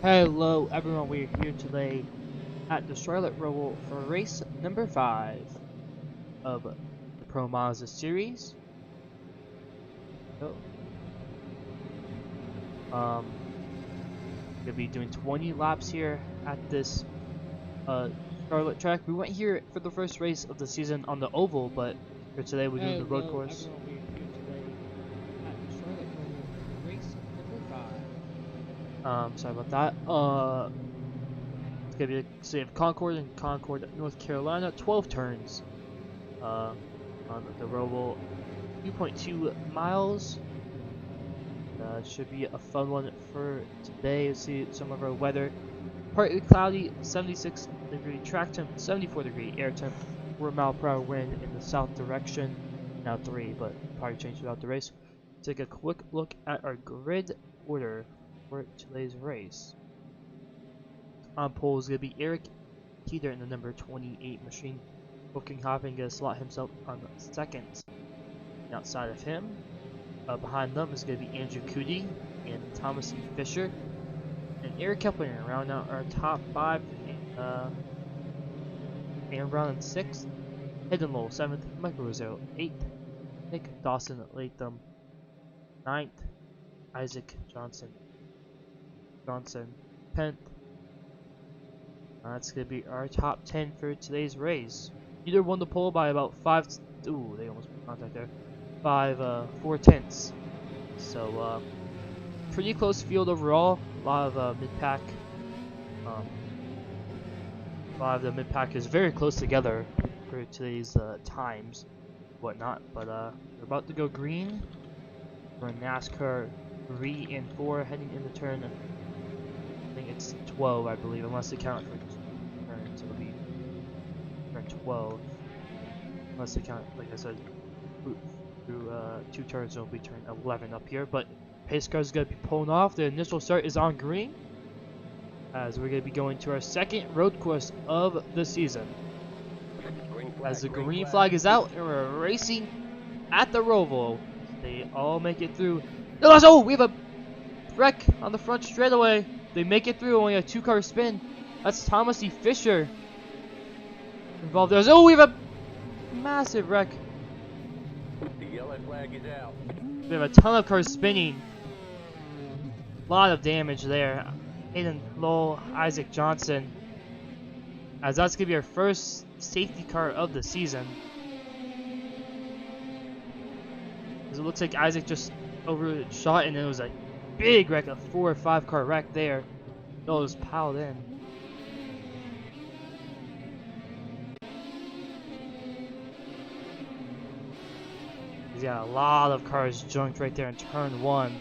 Hello everyone, we're here today at the Charlotte Roval for race number 5 of the Pro Mazda series. So, gonna be doing 20 laps here at this Charlotte track. We went here for the first race of the season on the oval, but for today we're doing the road course. Everyone, we're here today at the Charlotte Roval for race number 5. Sorry about that. It's gonna be the city of Concord in Concord, North Carolina. 12 turns on the Roval, 2.2 miles. Should be a fun one for today. Let's see some of our weather. Partly cloudy, 76-degree track temp, 74-degree air temp, 4-mile-per-hour wind in the south direction. Now 3, but probably change throughout the race. Take a quick look at our grid order for today's race. On pole is going to be Eric Teeter in the number 28 machine. Buckingham gonna slot himself on the second. And outside of him, behind them is going to be Andrew Cootie and Thomas E. Fisher. And Eric Kepler round out our top 5. Aaron Brown in 6th. Hayden Lowell 7th. Michael Rosero 8th. Nick Dawson at Latham 9th. Isaac Johnson 10th. That's going to be our top 10 for today's race. Either won the pole by about 5. Ooh, they almost put contact there. 4/10. So, pretty close field overall. A lot of mid-pack. A lot of the mid-pack is very close together for today's times, whatnot. But we're about to go green. We're in NASCAR 3 and 4 heading into turn. I think it's 12, I believe, unless they count for turns. It'll be turn 12, unless they count, like I said, through 2 turns. It'll be turn 11 up here. But pace car is gonna be pulling off. The initial start is on green, as we're gonna be going to our second road course of the season. As the green flag is out, and we're racing at the Roval. They all make it through. Oh, we have a wreck on the front straightaway. They make it through, only a 2-car spin. That's Thomas E. Fisher involved there. Oh, we have a massive wreck. The yellow flag is out. We have a ton of cars spinning. A lot of damage there. Hayden Lowell, Isaac Johnson. As that's going to be our first safety car of the season. Because it looks like Isaac just overshot, and it was a big wreck, a 4 or 5 car wreck there. It all just piled in. He's got a lot of cars junked right there in turn 1.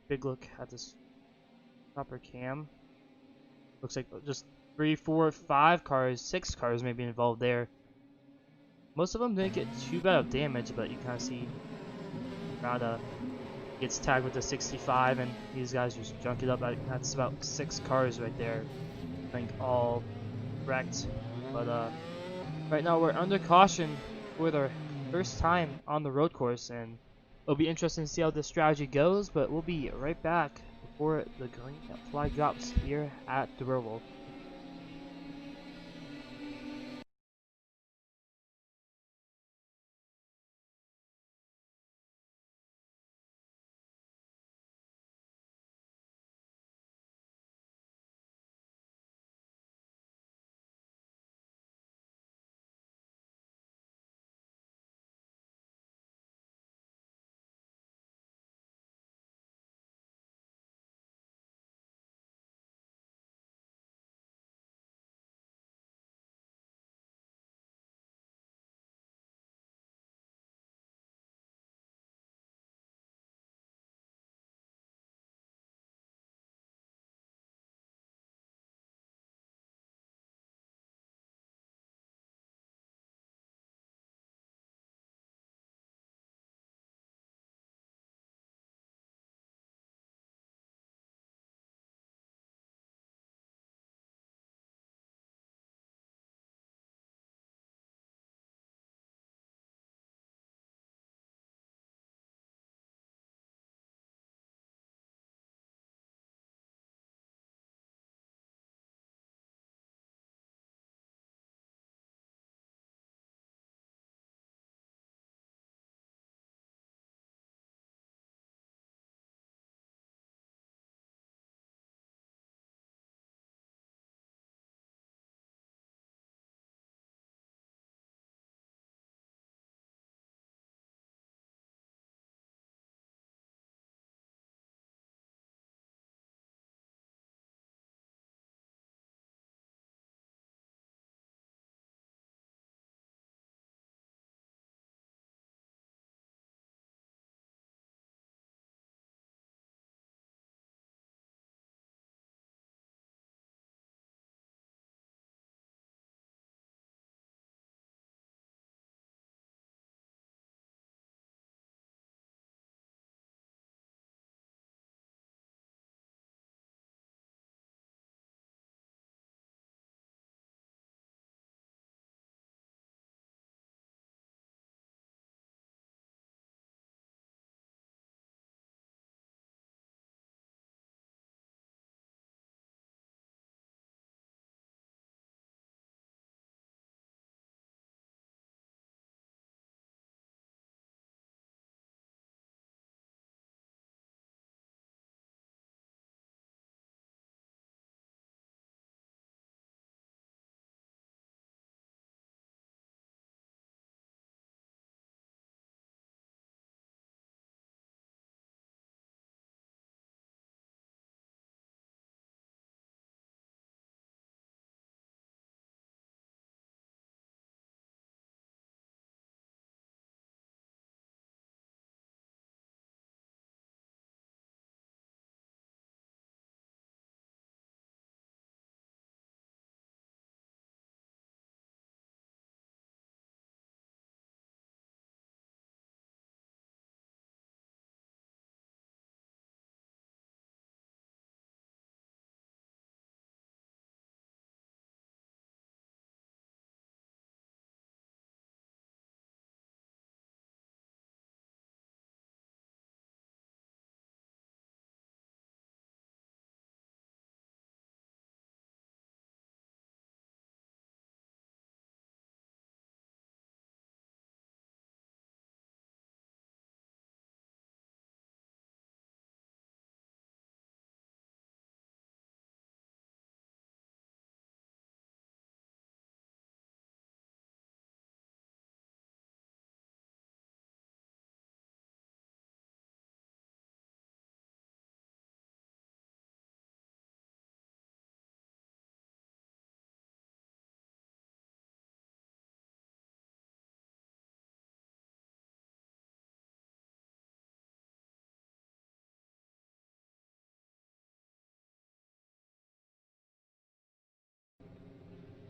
Big look at this upper cam. Looks like just 3, 4, 5 cars, 6 cars maybe involved there. Most of them didn't get too bad of damage, but you kind of see Rada gets tagged with the 65, and these guys just junk it up. That's about 6 cars right there, I think, all wrecked. But right now we're under caution for the first time on the road course, and it'll be interesting to see how this strategy goes. But we'll be right back before the green flag drops here at the Roval.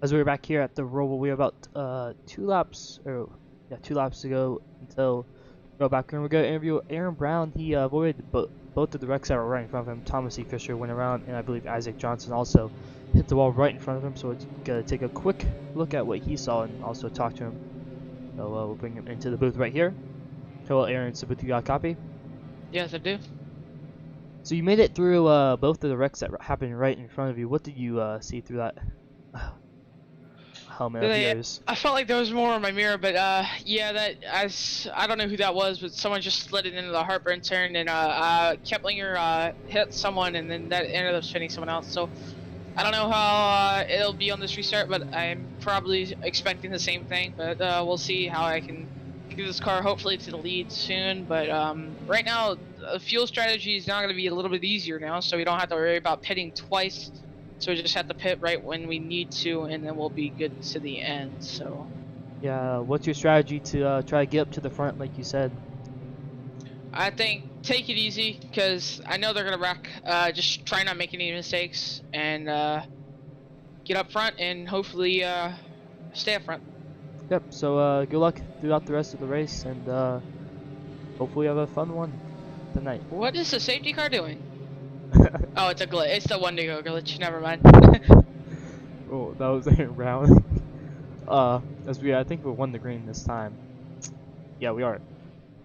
As we were back here at the Roval, we were about 2 laps, or yeah, 2 laps to go until we go back here. And we're going to interview Aaron Brown. He avoided both of the wrecks that were right in front of him. Thomas E. Fisher went around, and I believe Isaac Johnson also hit the wall right in front of him. So we're going to take a quick look at what he saw and also talk to him. So we'll bring him into the booth right here. Hello, Aaron. So, you got a copy? Yes, I do. So you made it through both of the wrecks that happened right in front of you. What did you see through that helmet of yours? I felt like there was more on my mirror, but yeah, I don't know who that was, but someone just slid it into the heartburn turn, and Keplinger hit someone, and then that ended up hitting someone else. So I don't know how it'll be on this restart, but I'm probably expecting the same thing. But we'll see how I can get this car hopefully to the lead soon. But right now, fuel strategy is now going to be a little bit easier now, so we don't have to worry about pitting twice. So we just have to pit right when we need to, and then we'll be good to the end. So yeah, what's your strategy to try to get up to the front, like you said? I think take it easy, because I know they're gonna wreck. Just try not make any mistakes, and get up front, and hopefully stay up front. Yep. So good luck throughout the rest of the race, and hopefully you have a fun one tonight. What is the safety car doing? Oh, it's a glitch. It's the Wendigo glitch. Never mind. Oh, that was Aaron Brown. I think we won the green this time. Yeah, we are.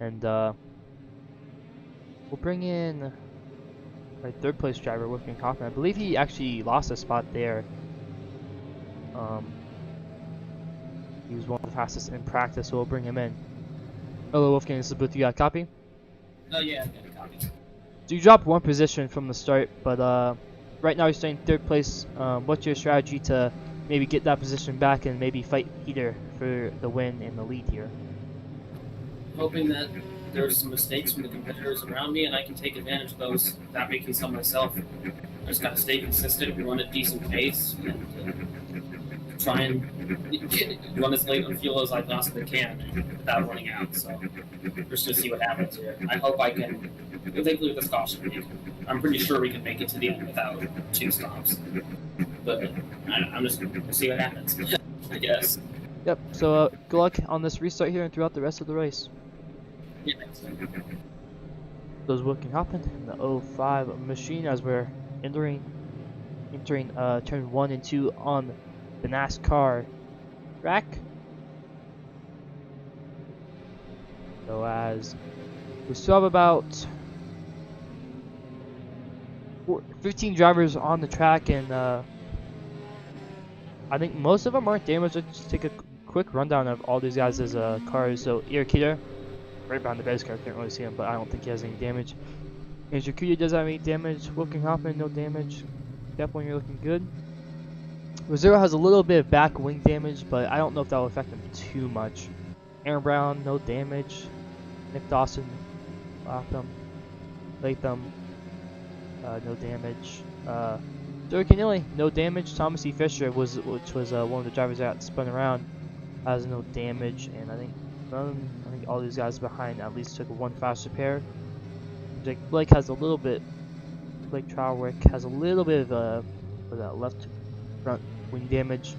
And we'll bring in our 3rd place driver, Wolfgang Kaufman. I believe he actually lost a spot there. He was one of the fastest in practice, so we'll bring him in. Hello, Wolfgang. This is Booth. You got a copy? Oh yeah, I got a copy. So you dropped 1 position from the start, but right now you're staying 3rd place. What's your strategy to maybe get that position back and maybe fight Peter for the win and the lead here? Hoping that there's some mistakes from the competitors around me and I can take advantage of those without making some myself. I just gotta stay consistent and run at decent pace and try and run as late on fuel as I possibly can without running out. So just to see what happens here. I hope I can, particularly with this caution lead, I'm pretty sure we can make it to the end without 2 stops. But I'm just gonna see what happens, I guess. Yep, so good luck on this restart here and throughout the rest of the race. Yeah, thanks. Those what can happen in the 05 machine as we're entering turn 1 and 2 on the NASCAR track. So as we still have about 15 drivers on the track, and I think most of them aren't damaged. Let's just take a quick rundown of all these guys' cars. So Irkita, right behind the base car, can't really see him, but I don't think he has any damage. Andrew Kuya doesn't have any damage. Wilkin Hoffman, no damage. Definitely, you're looking good. Rosero has a little bit of back wing damage, but I don't know if that will affect him too much. Aaron Brown, no damage. Nick Dawson, Latham, no damage. Joey Canilli, no damage. Thomas E. Fisher, which was one of the drivers that spun around, has no damage, and I think all these guys behind at least took 1 fast repair. Blake has a little bit. Blake Trowerwick has a little bit of left front wing damage.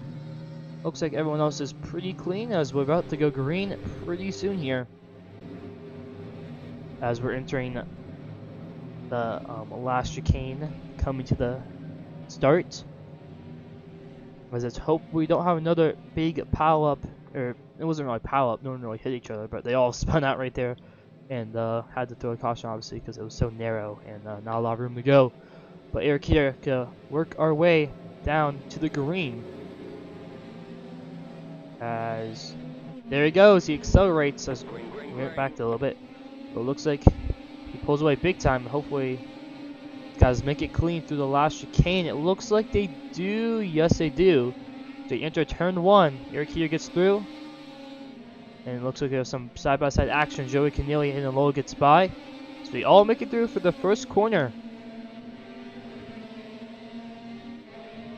Looks like everyone else is pretty clean as we're about to go green pretty soon here. As we're entering the last chicane, coming to the start. As let's hope we don't have another big pile up, or it wasn't really pile up, no one really hit each other, but they all spun out right there, and had to throw a caution obviously because it was so narrow and not a lot of room to go. But Eric here to work our way down to the green. As there he goes, he accelerates as we went back a little bit. But it looks like he pulls away big time. Hopefully, these guys make it clean through the last chicane. It looks like they do. Yes, they do. They enter turn 1. Eric here gets through. And it looks like there's some side-by-side action. Joey Canelli and Low gets by. So they all make it through for the first corner.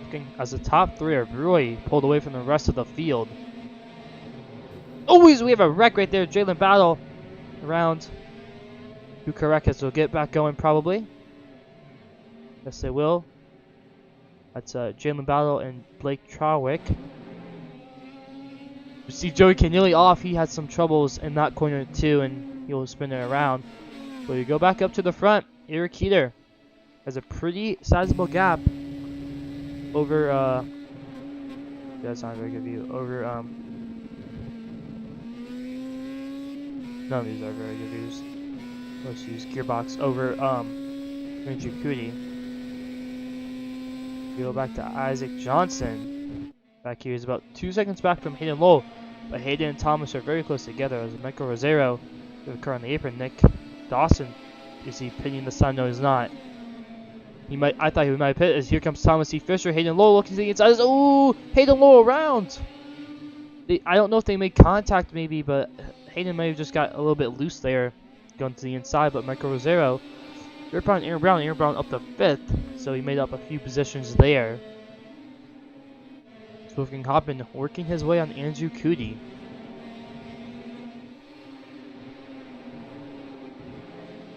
Looking as the top 3 are really pulled away from the rest of the field. Always, we have a wreck right there. Jalen Battle around. Bukarekas will get back going probably. Yes, they will. That's Jalen Battle and Blake Trowick. You see Joey Canelli off. He had some troubles in that corner too, and he'll spin it around. But you go back up to the front. Eric Heater has a pretty sizable gap over, that's not a very good view, over, none of these are very good views. Let's use Gearbox over, Andrew Cootie. Go back to Isaac Johnson. Back here is about 2 seconds back from Hayden Lowell, but Hayden and Thomas are very close together as Michael Rosero, the car on the apron. Nick Dawson, is he pitting the sun? No, he's not. I thought he might pit as here comes Thomas C. Fisher. Hayden Lowell looking to the inside. Oh, Hayden Lowell around. I don't know if they made contact maybe, but Hayden may have just got a little bit loose there going to the inside. But Michael Rosero, Aaron Brown up to 5th, so he made up a few positions there. Wolfgang Hoppen working his way on Andrew Cootie.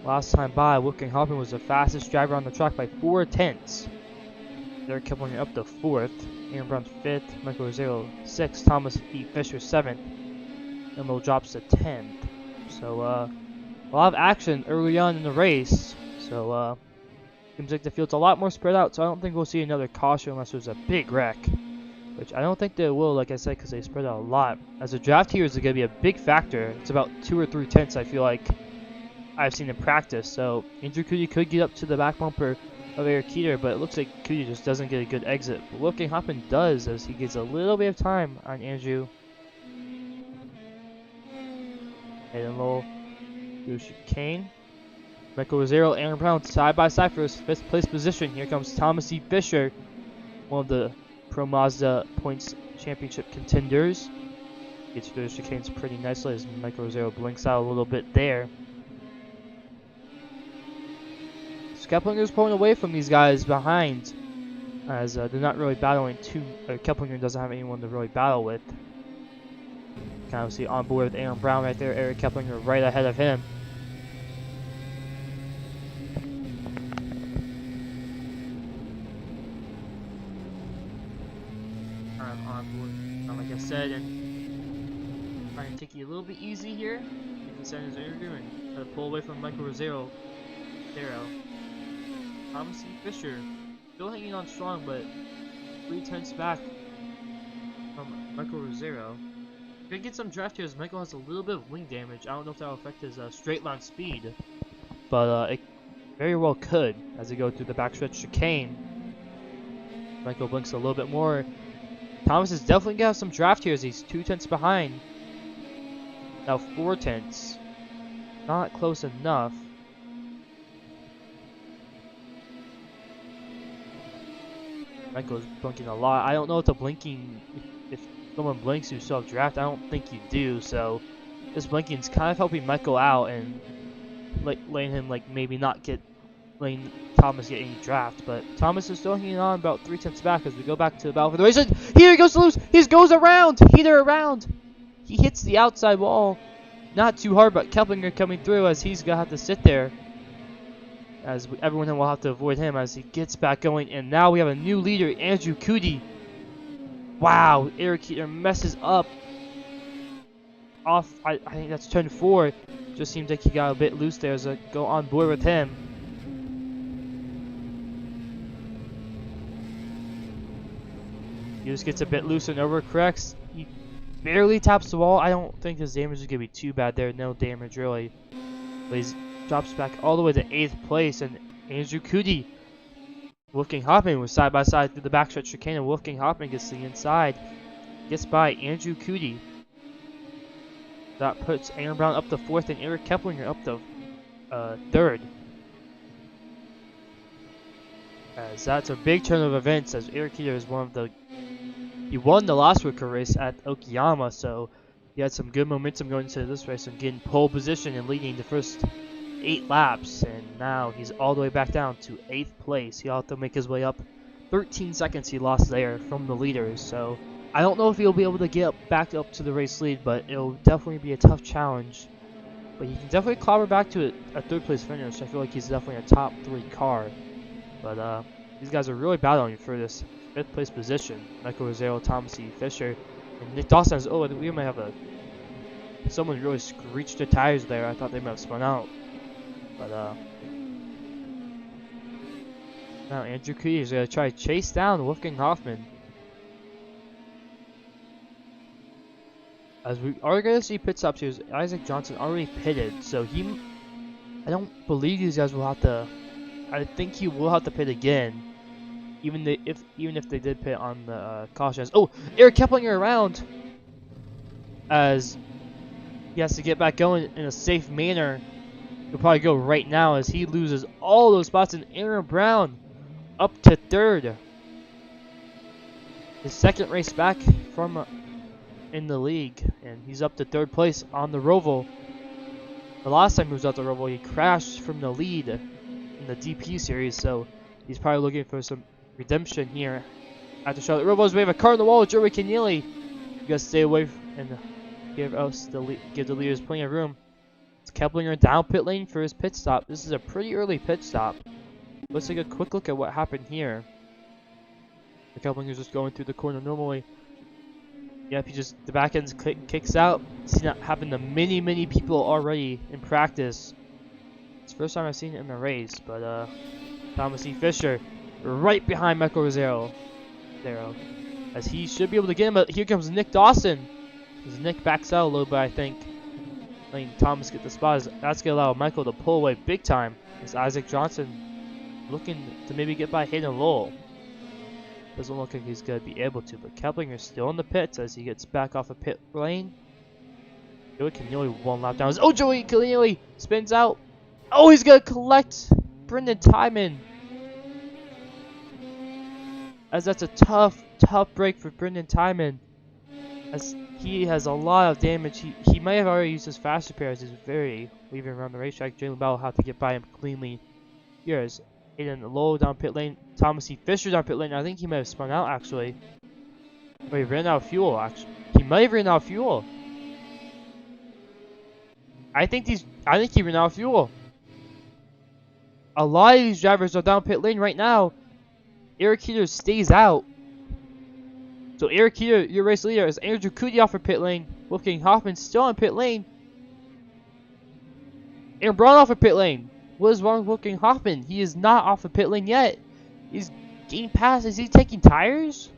Last time by, Wolfgang Hoppen was the fastest driver on the track by 4/10. They're Keplinger up to 4th, Aaron Brown 5th, Michael Rosero 6th, Thomas E. Fisher 7th, and Low drops to 10th. So a lot of action early on in the race. So seems like the field's a lot more spread out, so I don't think we'll see another caution unless there's a big wreck. Which I don't think they will, like I said, because they spread out a lot. As a draft here is going to be a big factor. It's about 2 or 3 tenths, I feel like I've seen in practice. So Andrew Cootie could get up to the back bumper of Eric Keeter, but it looks like Cootie just doesn't get a good exit. But Wolfgang Hoppen does, as he gets a little bit of time on Andrew. Hayden Lowell, Kane. Michael Rosero, Aaron Brown side by side for his 5th place position. Here comes Thomas E. Fisher, one of the Pro Mazda Points Championship contenders. Gets through the chicanes pretty nicely as Michael Rosero blinks out a little bit there. Keplinger's pulling away from these guys behind, as they're not really battling Keplinger doesn't have anyone to really battle with. Kind of see on board with Aaron Brown right there. Eric Keplinger right ahead of him. Like I said, and trying to take it a little bit easy here. You can send his interview and try to pull away from Michael Rosero. Thomas E. Fisher still hanging on strong, but 3 tenths back from Michael Rosero. Could get some draft here as Michael has a little bit of wing damage. I don't know if that will affect his straight line speed, but it very well could as they go through the backstretch chicane. Michael blinks a little bit more. Thomas is definitely gonna have some draft here as he's 2 tenths behind. Now 4 tenths. Not close enough. Michael's blinking a lot. I don't know if the blinking, if someone blinks you still have draft. I don't think you do, so this blinking is kind of helping Michael out and letting him maybe not get letting Thomas get any draft, but Thomas is still hanging on about 3 tenths back as we go back to the battle for the race. Here he goes to lose. He goes around. Heater around. He hits the outside wall. Not too hard, but Keplinger coming through as he's gonna have to sit there. As everyone will have to avoid him as he gets back going, and now we have a new leader, Andrew Cootie. Wow, Eric Keeter messes up. I think that's turn 4. Just seems like he got a bit loose there as I go on board with him. He just gets a bit loose and overcorrects. He barely taps the wall. I don't think his damage is going to be too bad there. No damage really. But he drops back all the way to 8th place. And Andrew Cootie, Wolfgang Hoppen was side by side through the backstretch chicane. And Wolfgang Hoppen gets to the inside. Gets by Andrew Cootie. That puts Aaron Brown up to 4th and Eric Keplinger up to 3rd. As that's a big turn of events as Eric Keeter is one of the... He won the last Wicker race at Okayama, so he had some good momentum going into this race and getting pole position and leading the first 8 laps. And now he's all the way back down to 8th place. He'll have to make his way up 13 seconds he lost there from the leaders. So I don't know if he'll be able to get back up to the race lead, but it'll definitely be a tough challenge. But he can definitely clobber back to a 3rd place finish. I feel like he's definitely a top 3 car. But these guys are really battling for this 5th place position. Michael Rosero, Thomas E. Fisher. And Nick Dawson says, oh, we might have someone really screeched their tires there. I thought they might have spun out. But, now Andrew Cootie is going to try to chase down Wolfgang Hoffman. As we are going to see pit stops here, Isaac Johnson already pitted, so I don't believe these guys will have to. I think he will have to pit again, even if they did pit on the cautions. Oh, Eric Keplinger around as he has to get back going in a safe manner. He'll probably go right now as he loses all those spots, and Aaron Brown up to third. His second race back from in the league, and he's up to third place on the Roval. The last time he was out the Roval, he crashed from the lead in the DP series, so he's probably looking for some redemption here at the Charlotte Rovals. We have a car on the wall with Joey Keneally. You gotta stay away and give the leaders plenty of room. It's Keplinger down pit lane for his pit stop. This is a pretty early pit stop. Let's take a quick look at what happened here. The Keplinger's just going through the corner normally. Yep, the back end kicks out. Seen that happen to many people already in practice. It's the first time I've seen it in a race, but Thomas E. Fisher right behind Michael Rosero. As he should be able to get him, but here comes Nick Dawson. As Nick backs out a little bit, I think. Letting Thomas get the spot. That's going to allow Michael to pull away big time. As Isaac Johnson looking to maybe get by Hayden Lowell. Doesn't look like he's going to be able to, but Keplinger's still in the pits as he gets back off of pit lane. Joey Keneally one lap down. Oh, Joey Keneally spins out. Oh, he's going to collect Brendan Timon. As that's a tough break for Brendan Timon. As he has a lot of damage. He might have already used his fast repair as he's very leaving around the racetrack. Jalen Bell will have to get by him cleanly. Here's Hayden Lowell down pit lane. Thomas E. Fisher down pit lane. I think he might have spun out actually. Or he ran out of fuel actually. He might have ran out of fuel. I think he ran out of fuel. A lot of these drivers are down pit lane right now. Eric Keeter stays out. So Eric Keeter, your race leader, is Andrew Cootie off of pit lane. Wolfgang Hoffman still on pit lane. Aaron Brown off of pit lane. What is wrong with Wolfgang Hoffman? He is not off the pit lane yet. He's getting past. Is he taking tires?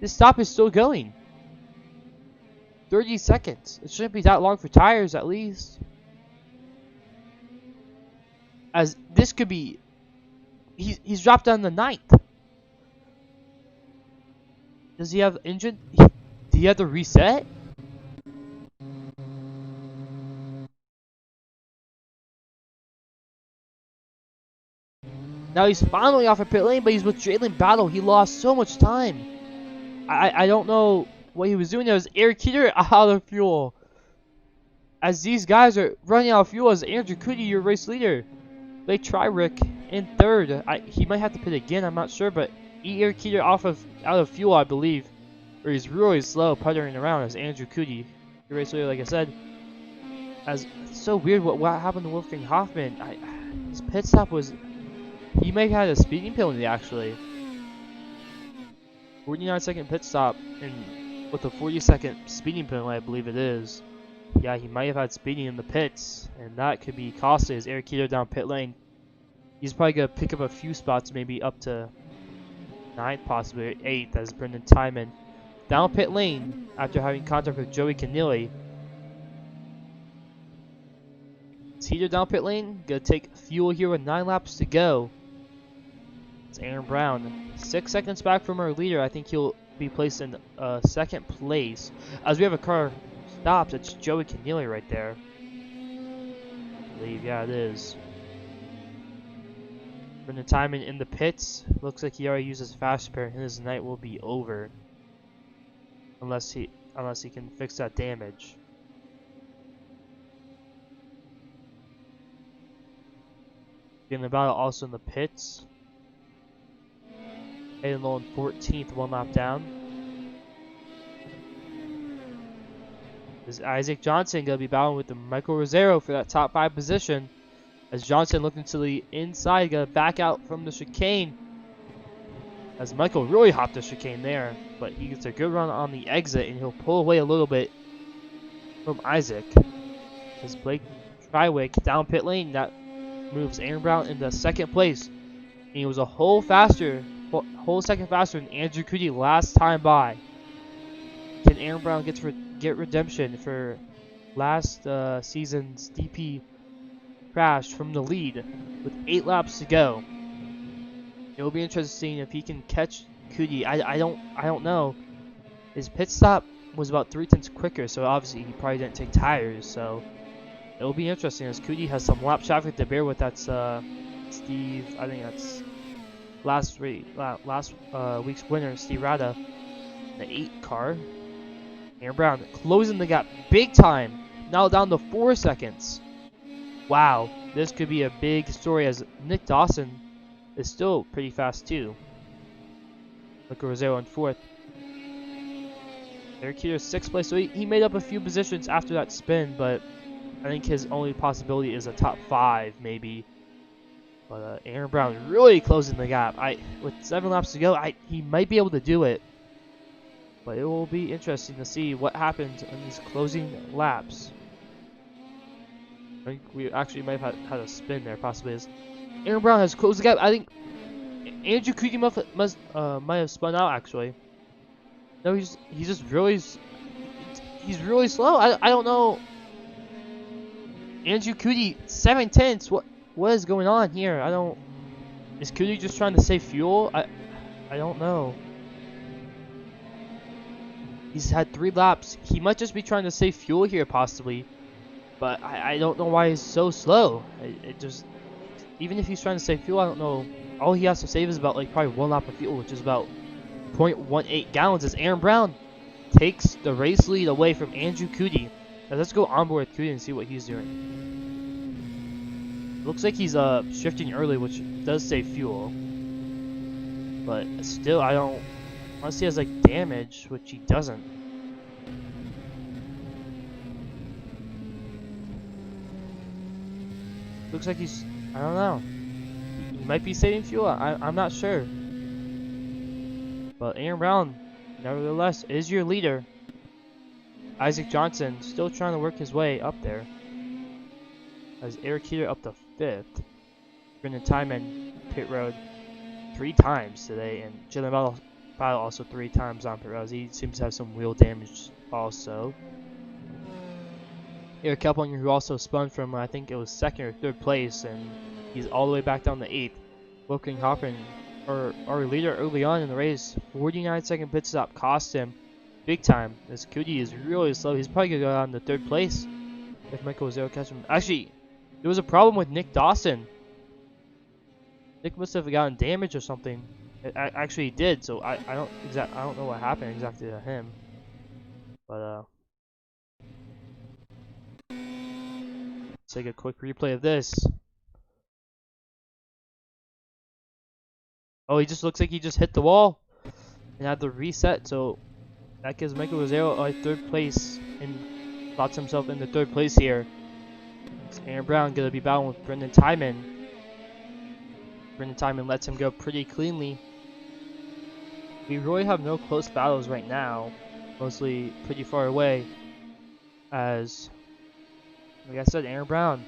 This stop is still going. 30 seconds. It shouldn't be that long for tires at least. As this could be. He's dropped down the 9th. Does he have engine? Do he have to reset? Now he's finally off of pit lane, but he's with Jalen Battle. He lost so much time. I don't know what he was doing there. It was Eric Keeter out of fuel. As these guys are running out of fuel, as Andrew Cootie, your race leader. They try Rick in third. He might have to pit again, I'm not sure, but Eric Keeter out of fuel, I believe. Or he's really slow puttering around as Andrew Cootie, your race leader, like I said. As it's so weird what happened to Wolfgang Hoffman. His pit stop was. He may have had a speeding penalty actually. 49-second pit stop and with a 40-second speeding penalty, I believe it is. Yeah, he might have had speeding in the pits, and that could be costly as Eric Keeter down pit lane. He's probably gonna pick up a few spots, maybe up to 9th, possibly 8th, as Brendan Timon down pit lane after having contact with Joey Keneally. Keeter down pit lane, gonna take fuel here with 9 laps to go. It's Aaron Brown, 6 seconds back from our leader. I think he'll be placed in 2nd place. As we have a car stopped, it's Joey Keneally right there. I believe, yeah, it is. Brendan Timon in the pits. Looks like he already used his fast repair, and his night will be over. Unless he can fix that damage. Getting the battle also in the pits. Hayden Lowell in 14th, 1 lap down. Is Isaac Johnson going to be battling with the Michael Rosero for that top 5 position? As Johnson looking to the inside, going to back out from the chicane. as Michael really hopped the chicane there, but he gets a good run on the exit, and he'll pull away a little bit from Isaac. As Blake Triwick down pit lane, that moves Aaron Brown into second place. And he was a whole second faster than Andrew Cootie last time by. Can Aaron Brown get redemption for last season's DP crash from the lead with 8 laps to go? It will be interesting if he can catch Cootie. I don't know. His pit stop was about 3/10 quicker, so obviously he probably didn't take tires. So it will be interesting as Cootie has some lap traffic to bear with. That's Steve. I think that's last week's winner, Steve Rada, the 8 car. Aaron Brown closing the gap big time. Now down to 4 seconds. Wow, this could be a big story as Nick Dawson is still pretty fast too. Look at Rosero in 4th. Eric Keeter 6th place, so he made up a few positions after that spin, but I think his only possibility is a top 5 maybe. But Aaron Brown really closing the gap. With 7 laps to go, he might be able to do it. But it will be interesting to see what happens in these closing laps. I think we actually might have had a spin there, possibly. As Aaron Brown has closed the gap. I think Andrew Cootie might have spun out actually. No, he's just really really slow. I don't know. Andrew Cootie 7/10. What is going on here? Is Cootie just trying to save fuel? I don't know. He's had 3 laps. He might just be trying to save fuel here, possibly. But I don't know why he's so slow. Even if he's trying to save fuel, I don't know. All he has to save is about probably 1 lap of fuel, which is about 0.18 gallons. As Aaron Brown takes the race lead away from Andrew Cootie. Now let's go onboard with Cootie and see what he's doing. Looks like he's shifting early, which does save fuel. But still, unless he has damage, which he doesn't. Looks like he's, I don't know. He might be saving fuel. I'm not sure. But Aaron Brown, nevertheless, is your leader. Isaac Johnson still trying to work his way up there. As Eric Keeter up to 5th. Brendan Timon pit road 3 times today, and Jalen Battle also 3 times on pit road. He seems to have some wheel damage also. Eric Keplinger, who also spun from, I think it was 2nd or 3rd place, and he's all the way back down to 8th. Wilking Hoppen, our leader early on in the race, 49-second pit stop cost him big time. As Cootie is really slow. He's probably going to go down to 3rd place if Michael Rosero catches him. Actually, there was a problem with Nick Dawson. Nick must have gotten damage or something. It actually did, so I don't know what happened exactly to him. But let's take a quick replay of this. Oh, he just looks like he just hit the wall and had to reset, so that gives Michael Rosero 3rd place and slots himself into 3rd place here. It's Aaron Brown gonna be battling with Brendan Timon. Brendan Timon lets him go pretty cleanly. We really have no close battles right now, mostly pretty far away. As, like I said, Aaron Brown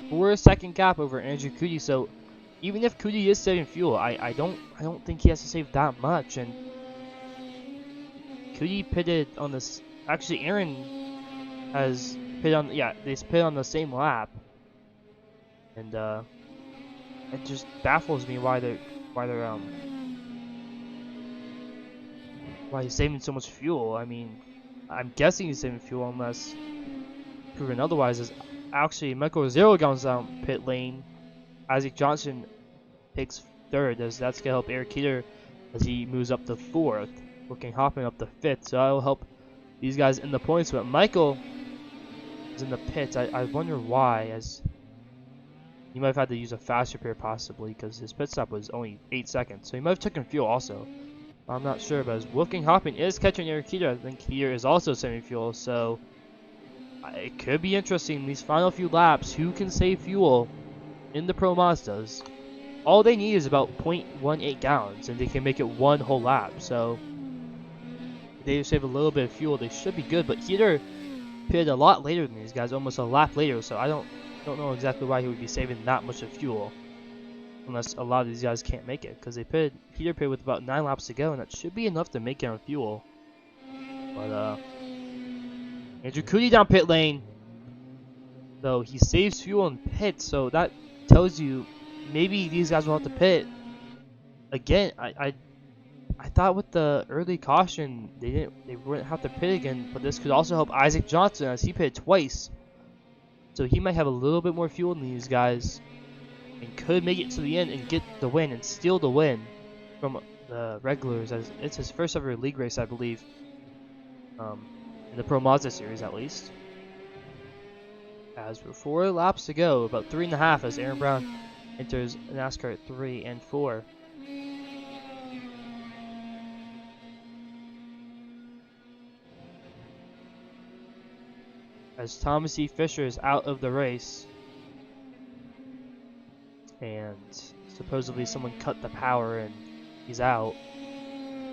4-second gap over Andrew Cootie. So even if Cootie is saving fuel, I don't think he has to save that much. And Cootie pitted on this. Actually, Aaron has pitted on. Yeah, they pitted on the same lap, and it just baffles me why he's saving so much fuel. I mean, I'm guessing he's saving fuel unless proven otherwise. As actually Michael Rosero goes down pit lane, Isaac Johnson takes 3rd, as that's gonna help Eric Keeter as he moves up to 4th, looking hopping up to 5th. So that'll help these guys in the points. But Michael is in the pits. I wonder why, as he might have had to use a fast repair possibly because his pit stop was only 8 seconds. So he might have taken fuel also. I'm not sure, but as Wilking Hopping is catching Eric Keeter, I think Keeter is also saving fuel. So it could be interesting these final few laps. Who can save fuel in the Pro Mazdas? all they need is about 0.18 gallons, and they can make it one whole lap. So if they save a little bit of fuel, they should be good. But Heater pitted a lot later than these guys, almost a lap later. So I don't know exactly why he would be saving that much of fuel, unless a lot of these guys can't make it, because Heater pitted with about 9 laps to go, and that should be enough to make it on fuel. But Andrew Cootie down pit lane. So he saves fuel in pit, so that tells you maybe these guys will have to pit again. I thought with the early caution they wouldn't have to pit again, but this could also help Isaac Johnson as he pitted twice. So he might have a little bit more fuel than these guys and could make it to the end and get the win and steal the win from the regulars, as it's his first ever league race, I believe, in the Pro Mazda series at least. As for 4 laps to go, about 3.5 as Aaron Brown enters NASCAR at 3 and 4. As Thomas E. Fisher is out of the race, and supposedly someone cut the power and he's out.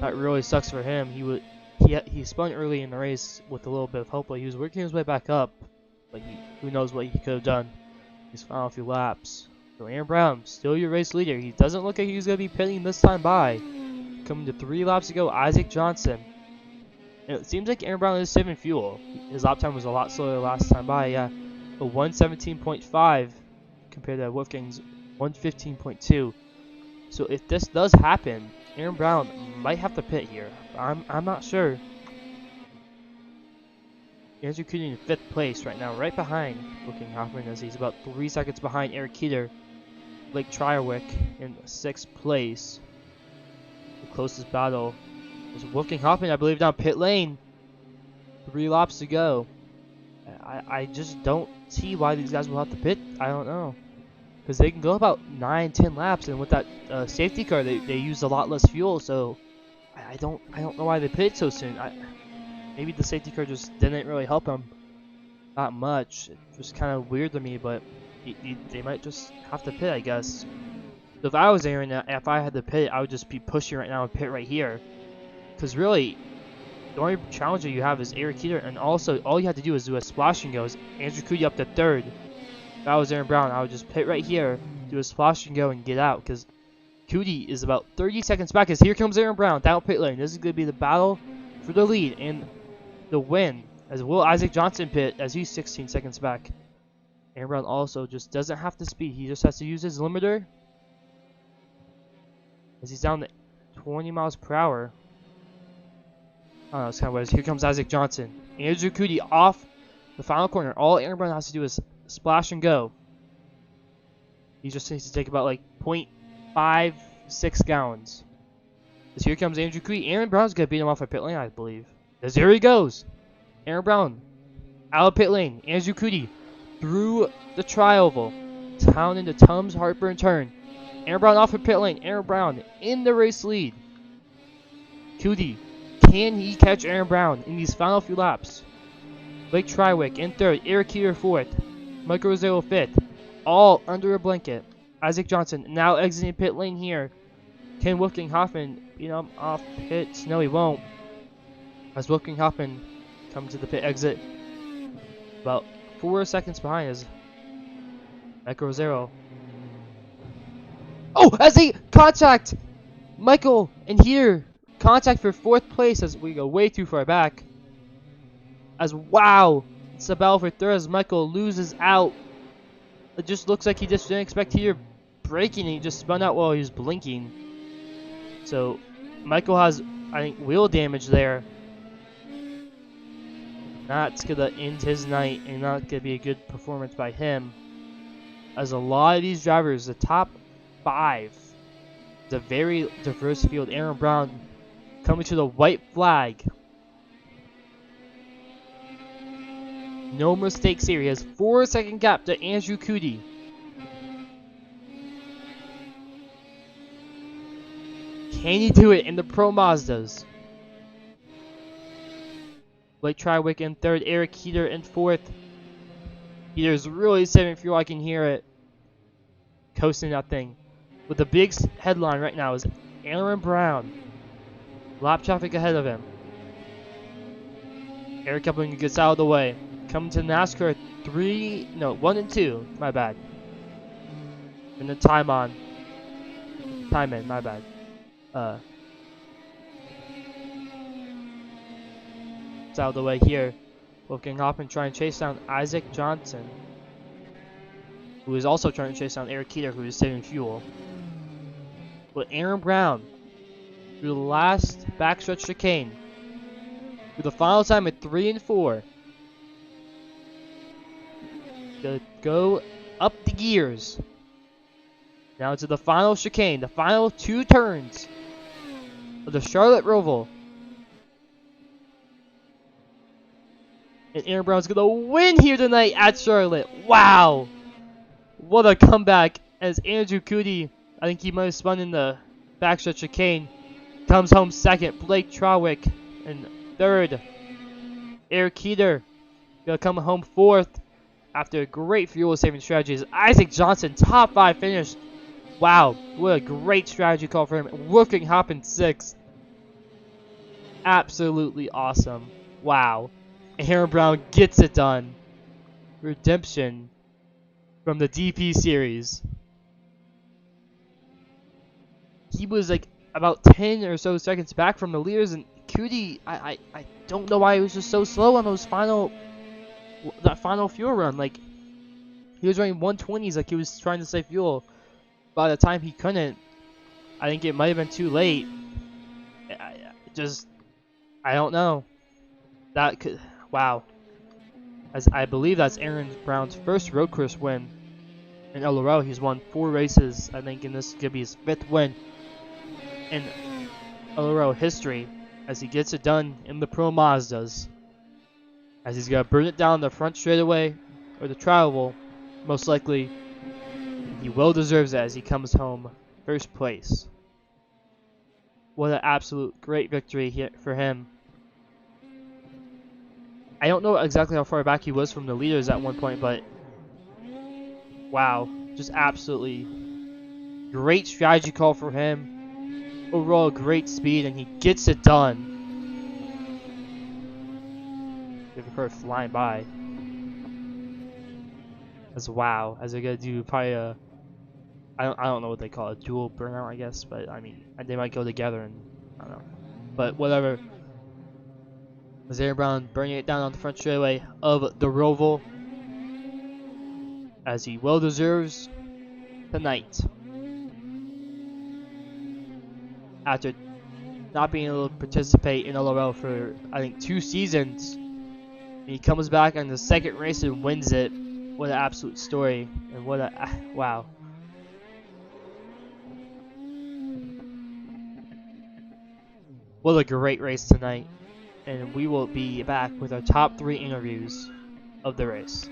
That really sucks for him. He spun early in the race with a little bit of hope, but he was working his way back up. But who knows what he could have done his final few laps. So Aaron Brown, still your race leader. He doesn't look like he's going to be pitting this time by. Coming to 3 laps to go, Isaac Johnson. And it seems like Aaron Brown is saving fuel. His lap time was a lot slower last time by. Yeah, a 1:17.5 compared to Wolfgang's 1:15.2. So if this does happen, Aaron Brown might have to pit here. I'm not sure. Andrew Cootie in 5th place right now, right behind Wolfgang Hoffman, as he's about 3 seconds behind Eric Keeter. Blake Triarwick in 6th place. The closest battle is Wolfgang Hoffman, I believe, down pit lane. 3 laps to go. I just don't see why these guys will have to pit. I don't know. Because they can go about 9-10 laps, and with that safety car, they use a lot less fuel. So I don't know why they pitted so soon. Maybe the safety car just didn't really help them that much. It was kind of weird to me, but they might just have to pit, I guess. So if I was Aaron, if I had to pit, I would just be pushing right now and pit right here. Because really, the only challenger you have is Eric Keeter, and also all you have to do is do a splash and go. Andrew Cootie up to 3rd. If I was Aaron Brown, I would just pit right here, do a splash and go, and get out. Because Cootie is about 30 seconds back. As here comes Aaron Brown down pit lane. This is going to be the battle for the lead and the win. As will Isaac Johnson pit as he's 16 seconds back. Aaron Brown also just doesn't have to speed. He just has to use his limiter. As he's down to 20 miles per hour. I don't know, it's kind of weird. Here comes Isaac Johnson. Andrew Cootie off the final corner. All Aaron Brown has to do is splash and go. He just needs to take about like 0.56 gallons. As here comes Andrew Cootie. Aaron Brown's going to beat him off at pit lane, I believe. As here he goes. Aaron Brown out of pit lane. Andrew Cootie through the tri-oval. Down into Tums Heartburn turn. Aaron Brown off of pit lane. Aaron Brown in the race lead. Cootie, can he catch Aaron Brown in these final few laps? Blake Triwick in 3rd. Eric Keeter 4th. Michael Rosero 5th. All under a blanket. Isaac Johnson now exiting pit lane here. Can Wolfgang Hoffman beat him off pits? No, he won't. As Wolfgang Hoffman comes to the pit exit, about 4 seconds behind is Michael Rosero. Oh, as they contact Michael and here contact for 4th place as we go way too far back. As wow, it's a battle for 3rd as Michael loses out. It just looks like he just didn't expect here braking and he just spun out while he was blinking. So Michael has, I think, wheel damage there. That's gonna end his night and not gonna be a good performance by him. As a lot of these drivers, the top 5, it's a very diverse field. Aaron Brown coming to the white flag. No mistakes here. He has 4-second gap to Andrew Cootie. Can he do it in the Pro Mazdas? Blake Triwick in 3rd, Eric Keeter in 4th. Keeter's really saving fuel, I can hear it. Coasting that thing. But the big headline right now is Aaron Brown. Lap traffic ahead of him. Eric Kepling gets out of the way. Coming to NASCAR 1 and 2. My bad. And the time in, my bad. It's out of the way here. Wolfgang Hoffman trying to chase down Isaac Johnson, who is also trying to chase down Eric Keeter, who is saving fuel. But Aaron Brown, through the last backstretch chicane, through the final time at 3 and 4, to go up the gears. Now to the final chicane, the final 2 turns of the Charlotte Roval. And Aaron Brown's gonna win here tonight at Charlotte. Wow! What a comeback as Andrew Cootie, I think he might have spun in the backstretch chicane, comes home second. Blake Trawick in third. Eric Keeter gonna come home fourth after a great fuel-saving strategies. Isaac Johnson, top 5 finish. Wow, what a great strategy call for him. Wolfgang Hoffman sixth. Absolutely awesome. Wow. Aaron Brown gets it done. Redemption from the DP series. He was like about 10 or so seconds back from the leaders, and Cootie, I don't know why he was just so slow on that final fuel run. Like, he was running 120s like he was trying to save fuel. By the time he couldn't, I think it might have been too late. I don't know. That could, wow. As I believe that's Aaron Brown's first road course win in LRL. He's won 4 races, I think, and this could be his 5th win in LRL history, as he gets it done in the Pro Mazdas. As he's gonna burn it down the front straightaway, or the travel, most likely. He well deserves it as he comes home first place. What an absolute great victory here for him. I don't know exactly how far back he was from the leaders at one point, but wow, just absolutely great strategy call for him. Overall, great speed, and he gets it done. Give her flying by. As wow, as they're gonna do probably a, I don't know what they call it, dual burnout, I guess, but I mean, they might go together, and I don't know, but whatever. As Aaron Brown burning it down on the front straightaway of the Roval, as he well deserves tonight. After not being able to participate in LRL for, I think, 2 seasons, and he comes back on the second race and wins it. What an absolute story, and what a, wow. What a great race tonight. And we will be back with our top 3 interviews of the race.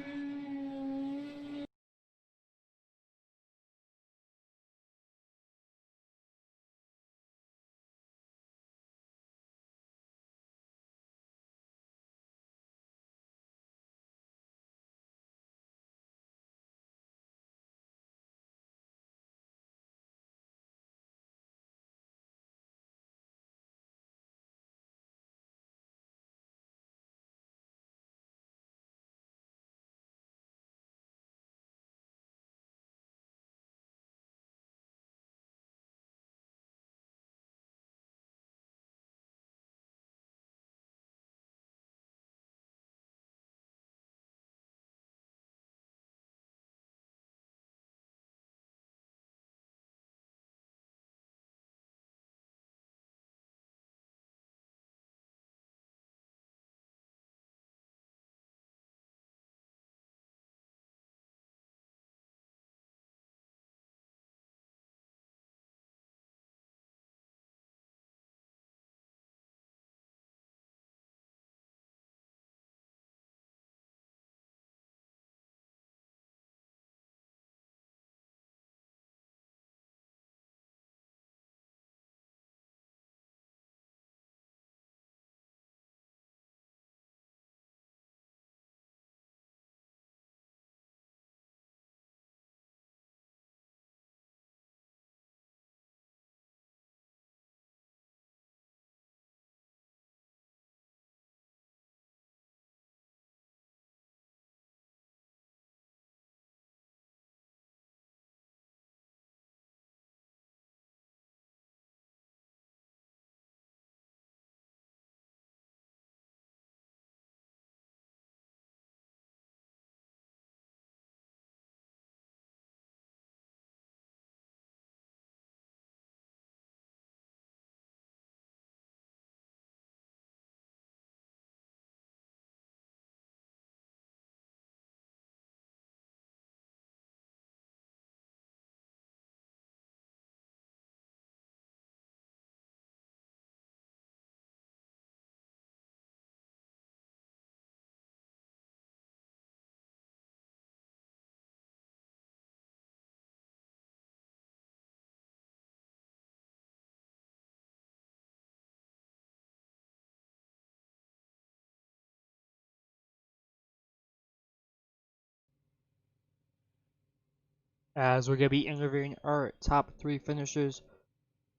as we're going to be interviewing our top 3 finishers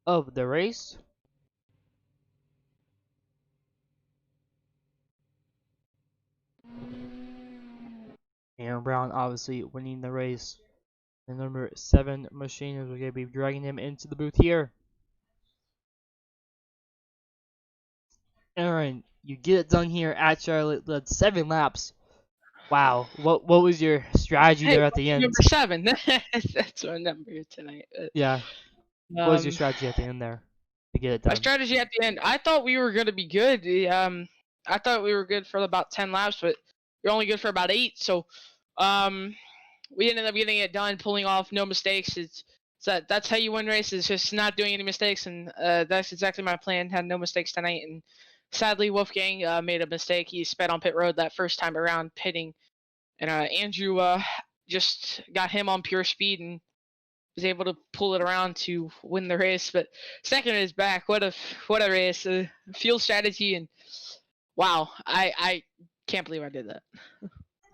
of the race. Aaron Brown obviously winning the race. The number 7 machine, as we're going to be dragging him into the booth here. Aaron, you get it done here at Charlotte, led 7 laps. Wow, what was your strategy Hey, there at the end? number 7. That's my number tonight. Yeah, what was your strategy at the end there to get it My done? strategy at the end, I thought we were going to be good. I thought we were good for about 10 laps, but we're only good for about 8. So, we ended up getting it done, pulling off, no mistakes. That's how you win races, just not doing any mistakes, and that's exactly my plan. Had no mistakes tonight, and sadly, Wolfgang made a mistake. He sped on pit road that first time around, pitting, and Andrew just got him on pure speed and was able to pull it around to win the race. But second is back. What a race! Fuel strategy, and wow, I can't believe I did that.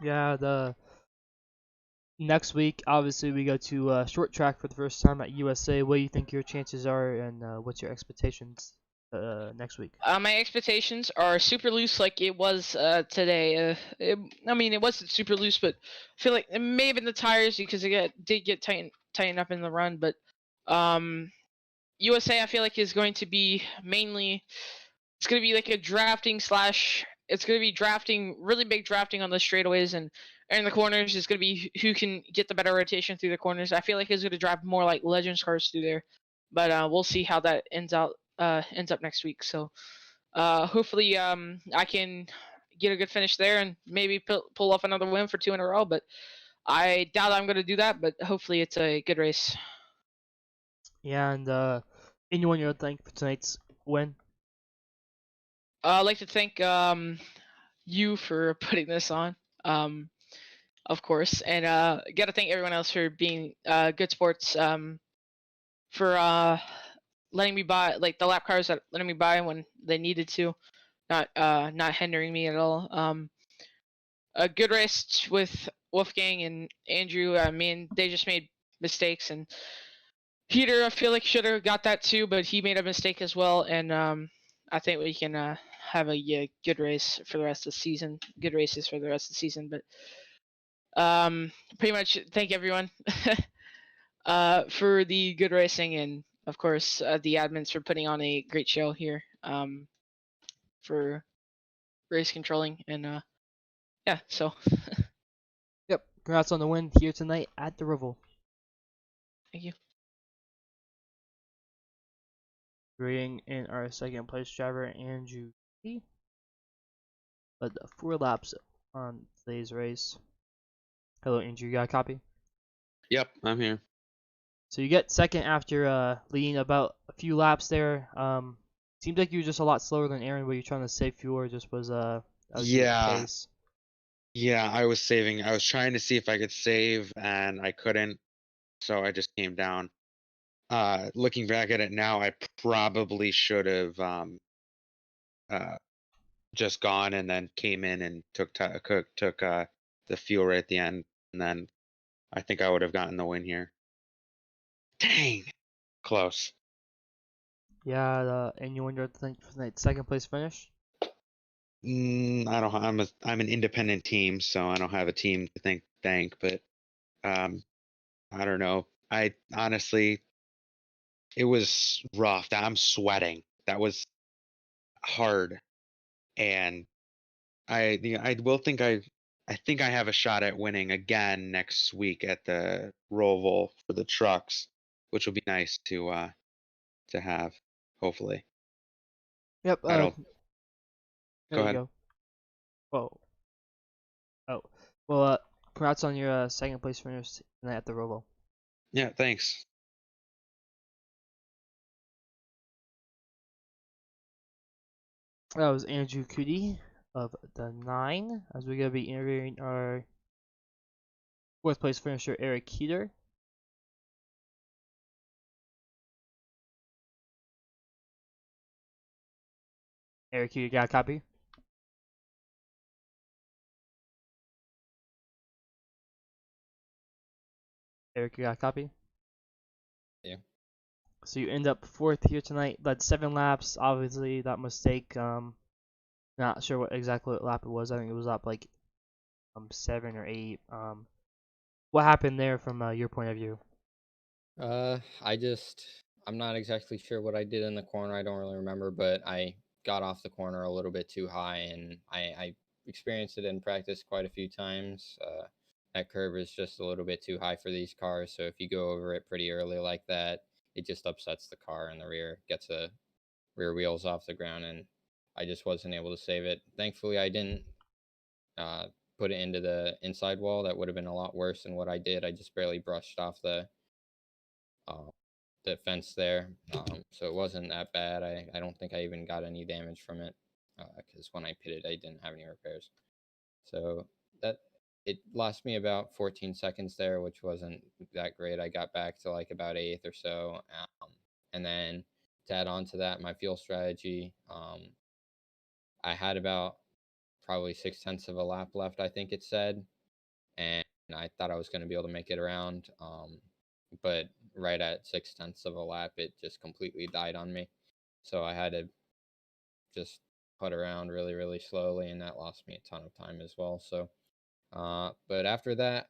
Yeah, the next week, obviously, we go to short track for the first time at USA. What do you think your chances are, and what's your expectations next week? My expectations are super loose, like it was today. I mean, it wasn't super loose, but I feel like it may have been the tires because it did get tightened up in the run. But USA, I feel like is going to be mainly. It's going to be like a drafting slash. It's going to be drafting, really big drafting on the straightaways and in the corners. It's going to be who can get the better rotation through the corners. I feel like it's going to drive more like Legends cars through there, but we'll see how that ends up next week. So hopefully I can get a good finish there and maybe pull off another win for 2 in a row. But I doubt I'm going to do that. But hopefully it's a good race. Yeah, and anyone you would thank for tonight's win? I'd like to thank you for putting this on, of course, and got to thank everyone else for being good sports, for letting me buy, like the lap cars that letting me buy when they needed to, not hindering me at all. A good race with Wolfgang and Andrew. I mean, they just made mistakes, and Peter, I feel like should have got that too, but he made a mistake as well, and I think we can have a good race for the rest of the season. Good races for the rest of the season, but pretty much thank everyone for the good racing, and of course the admins for putting on a great show here for race controlling, and yeah, so Yep, congrats on the win here tonight at the Roval. thank you. Bringing in our second place driver, Andrew T. Led 4 laps on today's race. Hello, Andrew, you got a copy? Yep, I'm here. So you get second after leading about a few laps there. Seems like you were just a lot slower than Aaron. Were you trying to save fuel, or just was that was your Yeah. pace? Yeah, I was saving. I was trying to see if I could save, and I couldn't, so I just came down. Looking back at it now, I probably should have just gone and then came in and took the fuel right at the end, and then I think I would have gotten the win here. Dang, close. Yeah, and you wonder for tonight's second place finish. I don't. I'm an independent team, so I don't have a team to thank. But I don't know. I honestly, it was rough. I'm sweating. That was hard, and I will think I think I have a shot at winning again next week at the Roval for the trucks, which will be nice to have. Hopefully, Yep. I don't. There Go you ahead. go. Whoa. Oh. Well, congrats on your second place finish tonight at the Roval. Yeah, thanks. That was Andrew Cootie of the 9, as we're gonna be interviewing our 4th place finisher, Eric Keeter. Eric, you got a copy? Eric, you got a copy? Yeah. So you end up 4th here tonight. Led 7 laps. Obviously, that mistake. Not sure exactly what lap it was. I think it was up like 7 or 8. What happened there from your point of view? I'm not exactly sure what I did in the corner. I don't really remember, but I got off the corner a little bit too high, and I experienced it in practice quite a few times. That curve is just a little bit too high for these cars, so if you go over it pretty early like that, it just upsets the car in the rear, gets the rear wheels off the ground, and I just wasn't able to save it. Thankfully, I didn't uh, put it into the inside wall. That would have been a lot worse than what I did. I just barely brushed off uh, the fence there, so it wasn't that bad. I don't think I even got any damage from it because when I pitted, I didn't have any repairs. So that it lost me about 14 seconds there, which wasn't that great. I got back to like about 8th or so, and then to add on to that, my fuel strategy. I had about probably 6/10 of a lap left, I think it said, and I thought I was going to be able to make it around. But right at 6/10 of a lap, it just completely died on me. So I had to just put around really, really slowly, and that lost me a ton of time as well. So, but after that,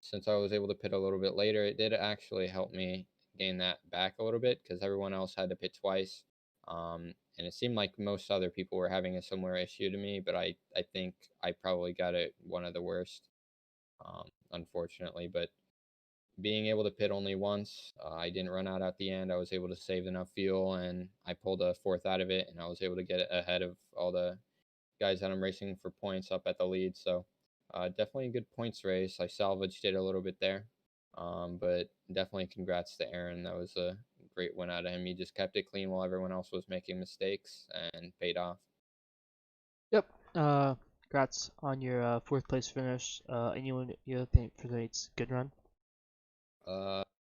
since I was able to pit a little bit later, it did actually help me gain that back a little bit because everyone else had to pit twice. And it seemed like most other people were having a similar issue to me, but I think I probably got it one of the worst, unfortunately. But being able to pit only once, I didn't run out at the end. I was able to save enough fuel, and I pulled a 4th out of it, and I was able to get ahead of all the guys that I'm racing for points up at the lead. So definitely a good points race. I salvaged it a little bit there, but definitely congrats to Aaron. That was a great win out of him. He just kept it clean while everyone else was making mistakes and paid off. Yep. Congrats on your 4th place finish. Anyone you think for tonight's good run?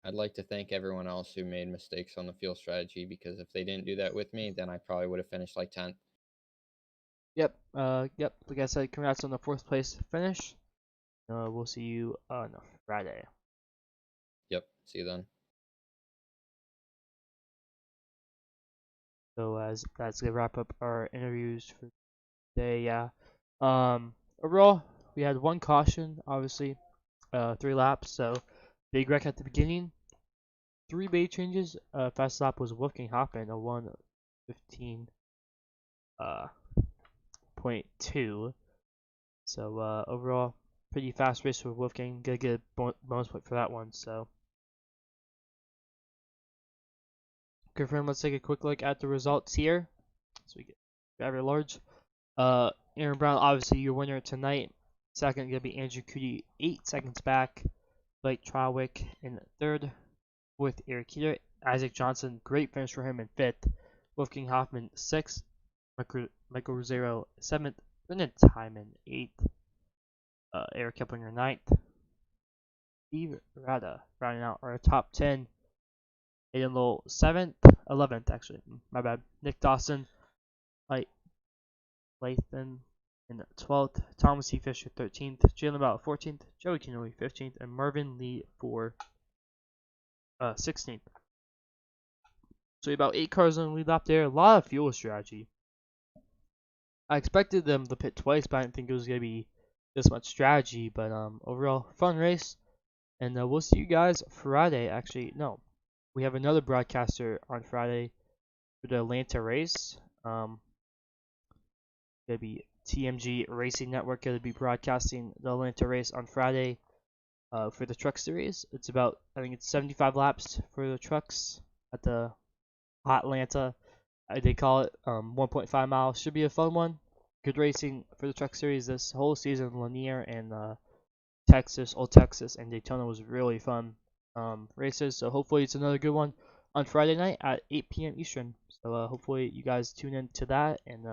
I'd like to thank everyone else who made mistakes on the fuel strategy because if they didn't do that with me, then I probably would have finished like 10th. Yep. Yep. Like I said, congrats on the 4th place finish. We'll see you on Friday. Yep. See you then. So as that's gonna wrap up our interviews for today. Yeah. Overall, we had 1 caution, obviously, 3 laps. So big wreck at the beginning. 3 bait changes. Fast lap was Wolfgang Hoffman, a 1:15 .2. So overall, pretty fast race for Wolfgang. Gonna get a bonus point for that one. So confirm. Let's take a quick look at the results here. So we get driver large. Aaron Brown, obviously your winner tonight. Second gonna be Andrew Cootie, 8 seconds back. Blake Trawick in 3rd. 4th, Eric Keeler. Isaac Johnson, great finish for him in 5th. Wolfgang Hoffman, 6th. Michael Rosero, 7th. Brendan Timon, 8th. Eric Keplinger, 9th. Steve Rada rounding out our top 10. Aiden Lowell, 7th. 11th, actually. My bad. Nick Dawson, Lathan in 12th. Thomas E. Fisher, 13th. Jalen Bell, 14th. Joey Kinoley, 15th. And Marvin Lee for 16th. So about 8 cars on the lead lap there. A lot of fuel strategy. I expected them to pit twice, but I didn't think it was going to be this much strategy. But overall, fun race. And we'll see you guys Friday. Actually, no. We have another broadcaster on Friday for the Atlanta race. Going to be TMG Racing Network. Going to be broadcasting the Atlanta race on Friday for the truck series. It's about, I think it's 75 laps for the trucks at the Hot Atlanta. They call it 1.5 miles. Should be a fun one. Good racing for the truck series this whole season. Lanier and Texas, Old Texas, and Daytona was really fun races. So hopefully it's another good one on Friday night at 8 p.m. Eastern. So hopefully you guys tune in to that, and